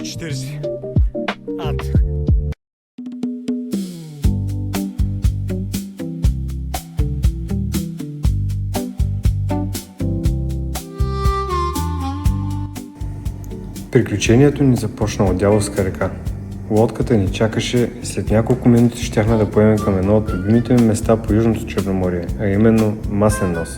140. Ад. Приключението ни започна от Дяволска река. Лодката ни чакаше и след няколко минути щяхме да поемем към едно от любимите ми места по Южното Черноморие, а именно Маслен нос.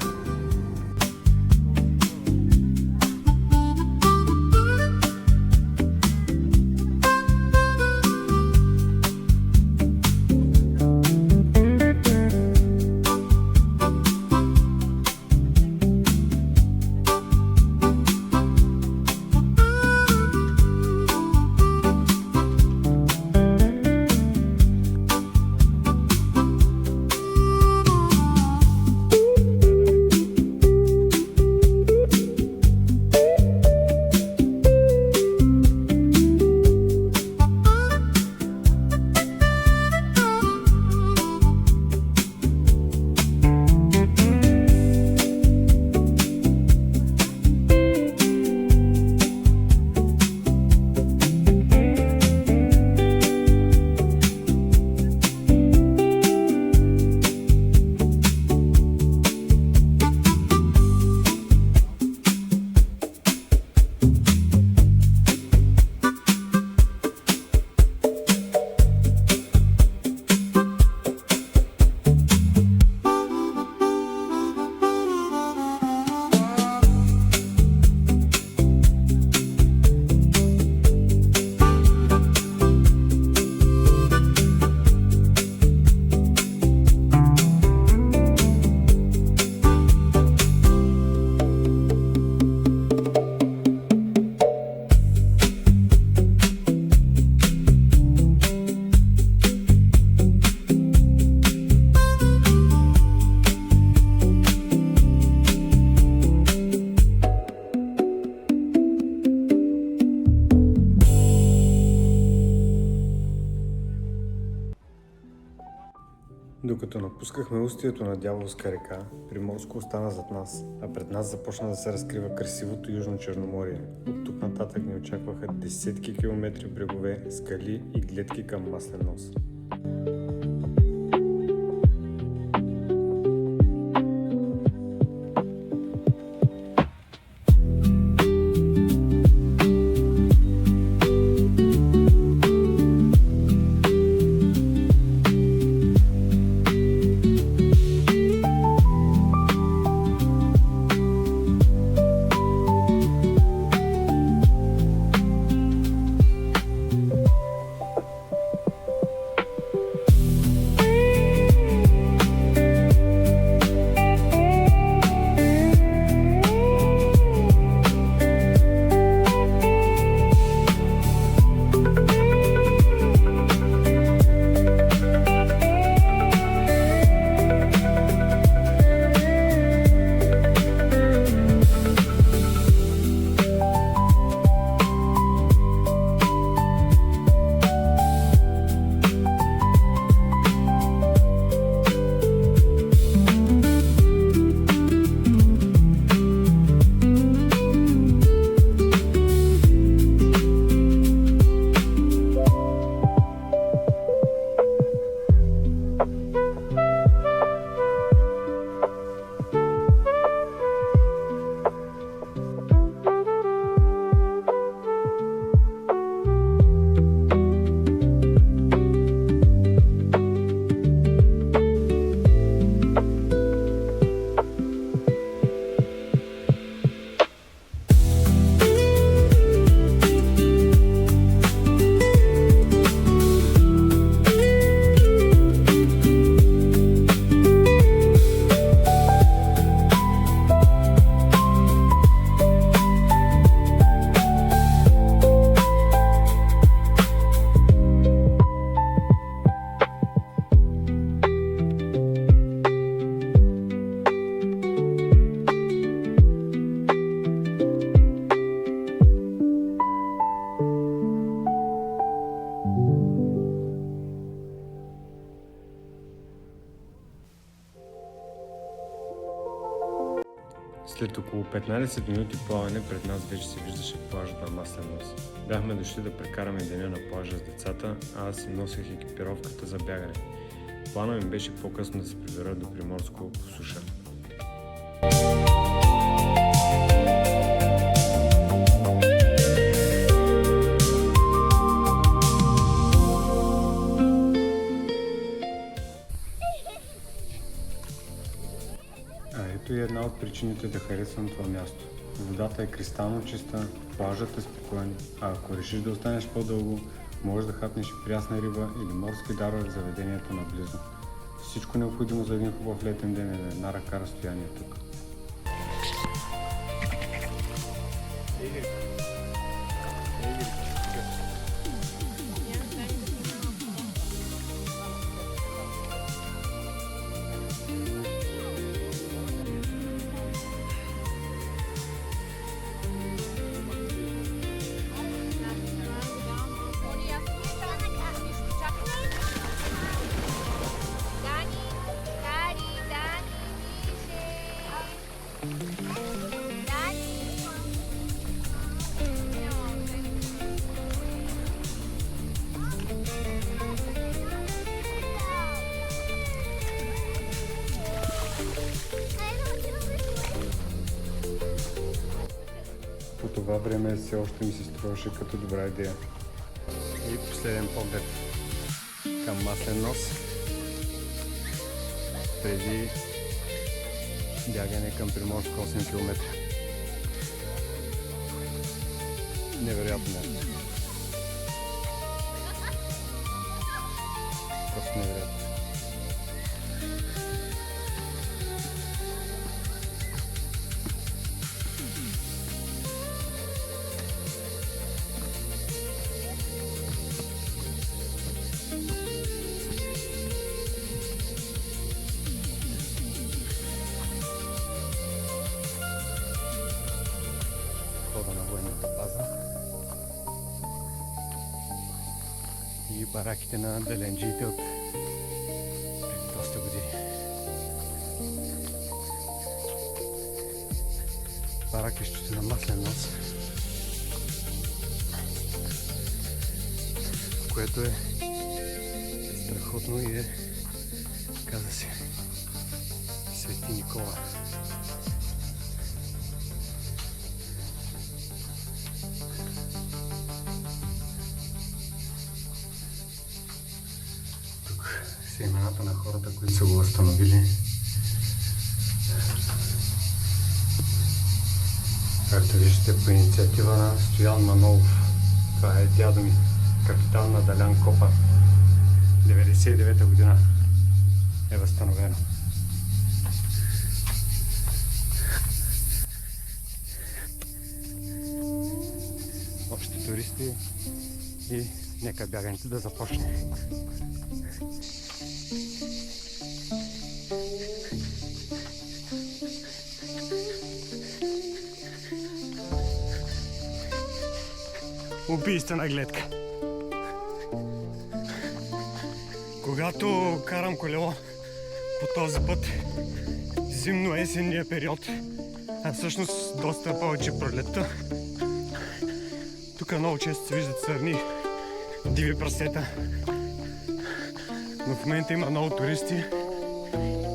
Докато напускахме устието на Дяволска река, Приморско остана зад нас, а пред нас започна да се разкрива красивото Южно Черноморие. От тук нататък ни очакваха десетки километри брегове, скали и гледки към Маслен нос. След около 15 минути плаване пред нас вече се виждаше плажът на Маслен нос. Бяхме дошли да прекараме деня на плажа с децата, а аз си носех екипировката за бягане. Плана ми беше по-късно да се прибера до Приморско по суша. Ето и една от причините да харесвам това място. Водата е кристално чиста, плажът е спокоен, а ако решиш да останеш по-дълго, можеш да хапнеш и прясна риба или морски дар в заведението наблизо. Всичко необходимо за един хубав летен ден е на една ръка разстояние тук. По това време все още ми се струваше като добра идея. И последен поглед към Маслен нос преди бягане към Приморско 8 км. Невероятно място. Просто невероятно. Входа на военната база и бараките на деленджиите от преди доста години. Баракището на Маслен нос, което е страхотно и каза се, Свети Никола. Са имената на хората, които са го възстановили. Както виждате, по инициатива на Стоян Манолов. Това е дядо ми, капитан на Далян Копа. 99-та година е възстановено. Още туристи и нека бягането да започне. Убийствена гледка. Когато карам колело по този път, зимно-есенния период, а всъщност доста повече пролетта, тук много често се виждат сърни, диви прасета, но в момента има много туристи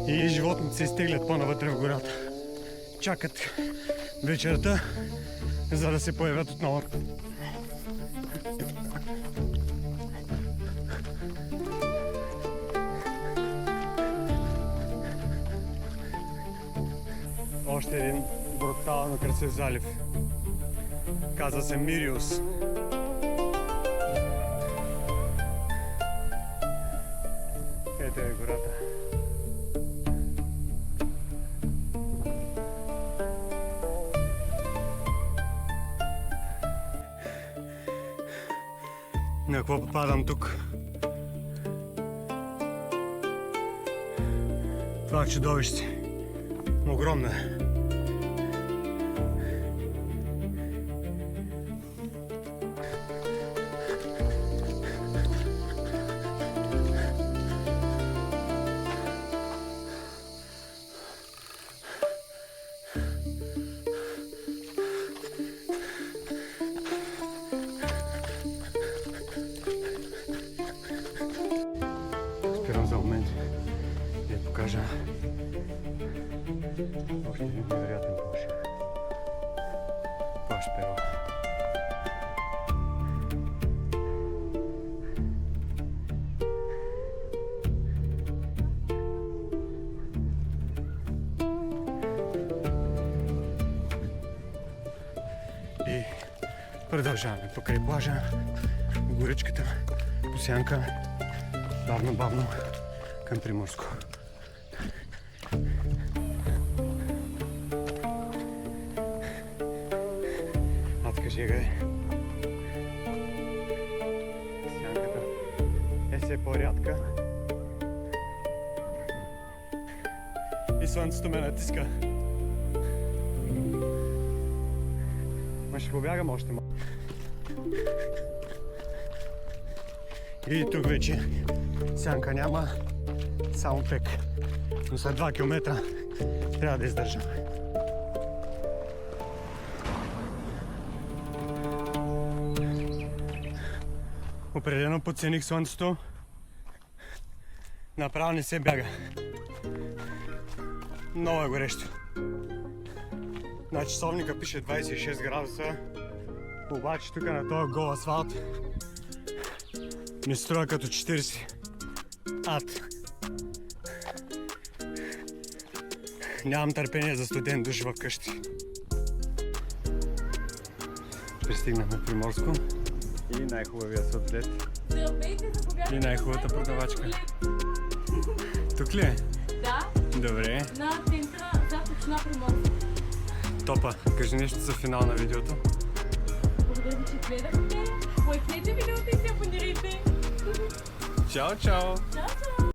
и животните се изтеглят по-навътре в гората. Чакат вечерта, за да се появят отново. Още един брутално красив залив. Казва се Мириус. Ето е гората. На какво попадам тук? Това чудовище. Огромно е. спирам за момент и да покажа още един невероятен плаж. Плаж Перо. И продължаваме покрай плажа, горичката, по сянка, бавно към Приморско. Адска жега е. Сянката е все по-рядка. И слънцето ме натиска. Ма ще побягам още малко. И тук вече сянка няма, само пек. Но след 2 км трябва да издържам. Определено подцених слънцето. Направо не се бяга. Много е горещо. На часовника пише 26 градуса. Обаче тук на този гол асфалт ми струва като 40. Ад. Нямам търпение за студен душ в къщи. Пристигнахме в Приморско и най-хубавия сладолет. И най-хубавата продавачка. Тук ли е? Да, Добре. на центъра за точна Приморско. Топа. Кажи нещо за финал на видеото. Благодаря ви, че гледахте. Лайкнете видеото и се абонирайте. Чао, чао! Чао, чао!